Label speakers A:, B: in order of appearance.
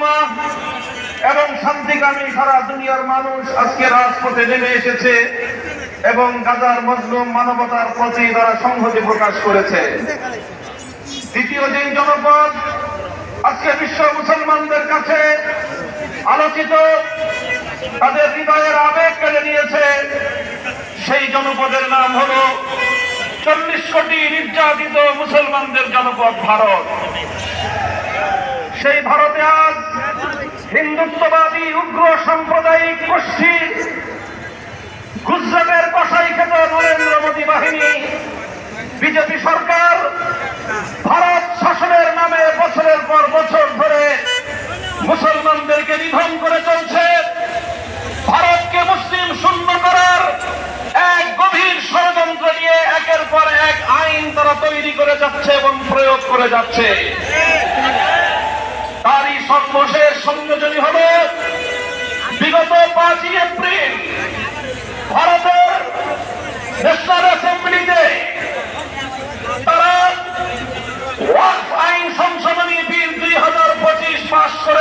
A: উম্মাহ এবং শান্তিকামী সারা দুনিয়ার মানুষ আজকে রাজপথে নেমে এসেছে এবং গাজার মজলুম মানবতার প্রতি তারা সংহতি প্রকাশ করেছে। দ্বিতীয় যে জনপদ আজকে বিশ্ব মুসলমানদের কাছে আলোচিত, তাদের হৃদয়ের আবেগ কেড়ে নিয়েছে, সেই জনপদের নাম হলো 40 কোটি নির্যাতিত মুসলমানদের জনপদ ভারত। সেই ভারতে আজ হিন্দুত্ববাদী উগ্র সাম্প্রদায়িক গোষ্ঠী গুজরাটের কসাইখ্যাত নরেন্দ্র মোদী বাহিনী, বিজেপি সরকার ভারত শাসনের নামে বছরের পর বছর ধরে মুসলমানদেরকে নিধন করে চলছে। ভারতকে মুসলিম শূন্য করার এক গভীর ষড়যন্ত্র নিয়ে একের পর এক আইন তারা তৈরি করে যাচ্ছে এবং প্রয়োগ করে যাচ্ছে। তারই সর্বশেষ সংযোজনী হল বিগত 5ই এপ্রিল ভারতের ন্যাশনাল অ্যাসেম্বলিতে তারা ওয়াকফ আইন সংশোধনী বিল 2025 পাস করে